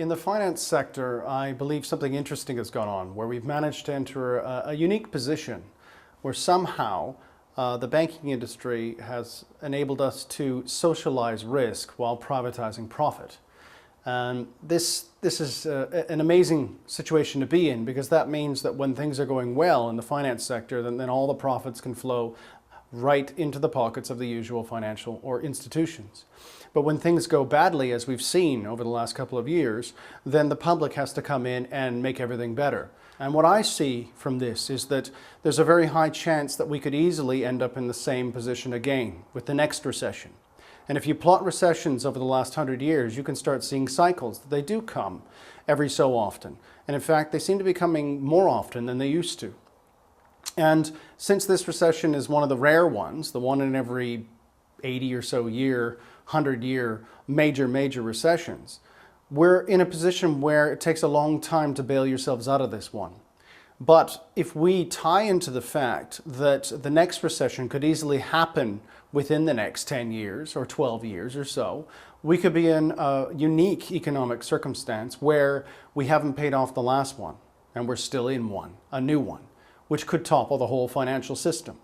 In the finance sector, I believe something interesting has gone on where we've managed to enter a unique position where somehow the banking industry has enabled us to socialize risk while privatizing profit. And this is an amazing situation to be in, because that means that when things are going well in the finance sector, then all the profits can flow right into the pockets of the usual financial or institutions. But when things go badly, as we've seen over the last couple of years, then the public has to come in and make everything better. And what I see from this is that there's a very high chance that we could easily end up in the same position again with the next recession. And if you plot recessions over the last 100 years, you can start seeing cycles. They do come every so often. And in fact, they seem to be coming more often than they used to. And since this recession is one of the rare ones, the one in every 80 or so year, 100-year major recessions, we're in a position where it takes a long time to bail yourselves out of this one. But if we tie into the fact that the next recession could easily happen within the next 10 years or 12 years or so, we could be in a unique economic circumstance where we haven't paid off the last one and we're still in one, a new one, which could topple the whole financial system.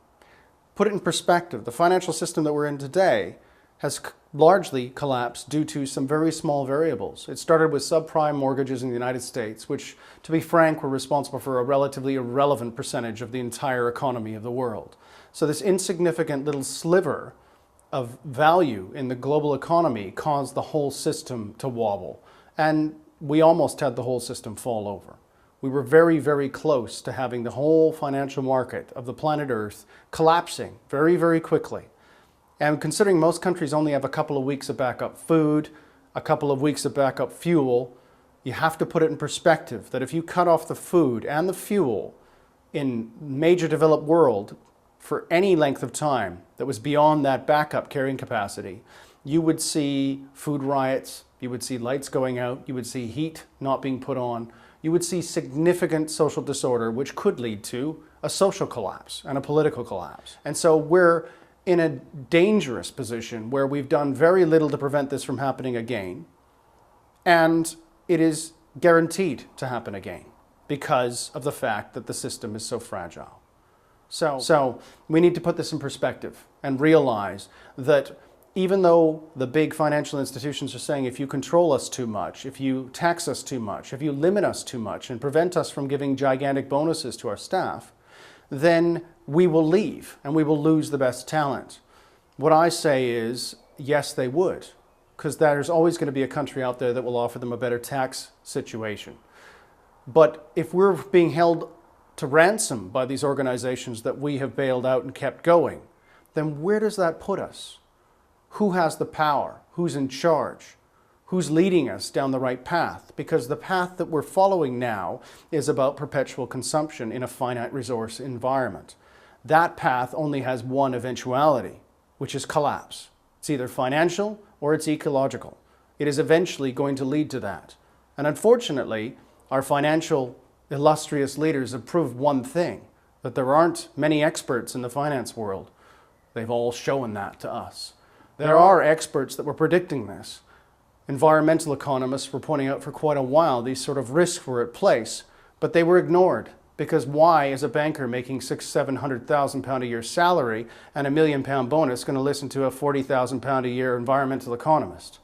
Put it in perspective, the financial system that we're in today has largely collapsed due to some very small variables. It started with subprime mortgages in the United States, which, to be frank, were responsible for a relatively irrelevant percentage of the entire economy of the world. So this insignificant little sliver of value in the global economy caused the whole system to wobble. And we almost had the whole system fall over. We were very close to having the whole financial market of the planet Earth collapsing very quickly. And considering most countries only have a couple of weeks of backup food, a couple of weeks of backup fuel, you have to put it in perspective that if you cut off the food and the fuel in major developed world for any length of time that was beyond that backup carrying capacity, you would see food riots, you would see lights going out, you would see heat not being put on, you would see significant social disorder, which could lead to a social collapse and a political collapse. And so we're in a dangerous position where we've done very little to prevent this from happening again, and it is guaranteed to happen again because of the fact that the system is so fragile. So we need to put this in perspective and realize that even though the big financial institutions are saying if you control us too much, if you tax us too much, if you limit us too much and prevent us from giving gigantic bonuses to our staff, then we will leave and we will lose the best talent. What I say is, yes, they would, because there's always going to be a country out there that will offer them a better tax situation. But if we're being held to ransom by these organizations that we have bailed out and kept going, then where does that put us? Who has the power? Who's in charge? Who's leading us down the right path? Because the path that we're following now is about perpetual consumption in a finite resource environment. That path only has one eventuality, which is collapse. It's either financial or it's ecological. It is eventually going to lead to that. And unfortunately, our financial illustrious leaders have proved one thing, that there aren't many experts in the finance world. They've all shown that to us. There are experts that were predicting this. Environmental economists were pointing out for quite a while these sort of risks were at place, but they were ignored because why is a banker making £600,000–700,000 a year salary and £1 million bonus going to listen to a £40,000 a year environmental economist?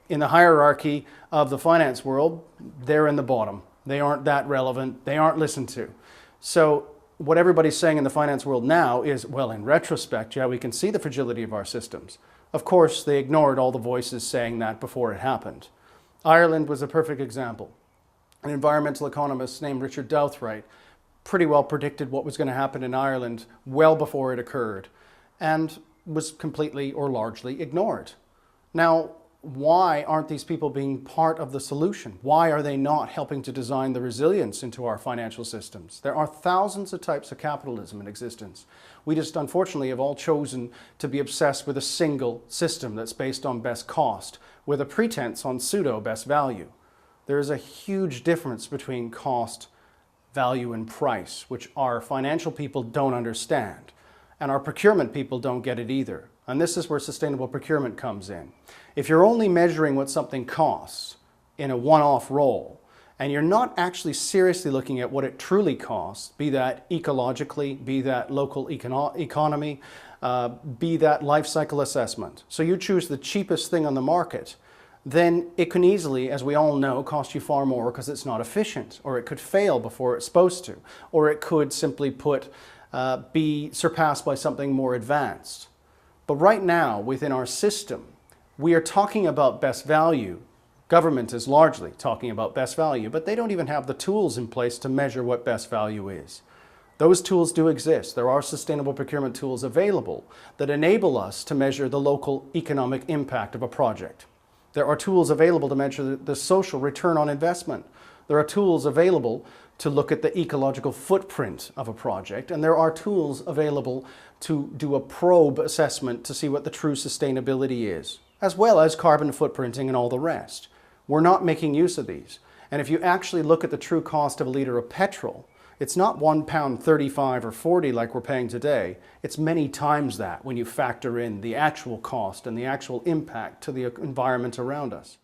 In the hierarchy of the finance world, they're in the bottom. They aren't that relevant. They aren't listened to. So what everybody's saying in the finance world now is, well, in retrospect, yeah, we can see the fragility of our systems. Of course, they ignored all the voices saying that before it happened. Ireland was a perfect example. An environmental economist named Richard Douthright pretty well predicted what was going to happen in Ireland well before it occurred and was completely or largely ignored. Now, why aren't these people being part of the solution? Why are they not helping to design the resilience into our financial systems? There are thousands of types of capitalism in existence. We just unfortunately have all chosen to be obsessed with a single system that's based on best cost, with a pretense on pseudo best value. There is a huge difference between cost, value, and price, which our financial people don't understand. And our procurement people don't get it either. And this is where sustainable procurement comes in. If you're only measuring what something costs, in a one-off role, and you're not actually seriously looking at what it truly costs, be that ecologically, be that local economy, be that life cycle assessment. So you choose the cheapest thing on the market, then it can easily, as we all know, cost you far more because it's not efficient, or it could fail before it's supposed to, or it could simply be surpassed by something more advanced. But right now, within our system, we are talking about best value. Government is largely talking about best value, but they don't even have the tools in place to measure what best value is. Those tools do exist. There are sustainable procurement tools available that enable us to measure the local economic impact of a project. There are tools available to measure the social return on investment. There are tools available to look at the ecological footprint of a project, and there are tools available to do a probe assessment to see what the true sustainability is, as well as carbon footprinting and all the rest. We're not making use of these. And if you actually look at the true cost of a litre of petrol, it's not £1.35 or 40 like we're paying today. It's many times that when you factor in the actual cost and the actual impact to the environment around us.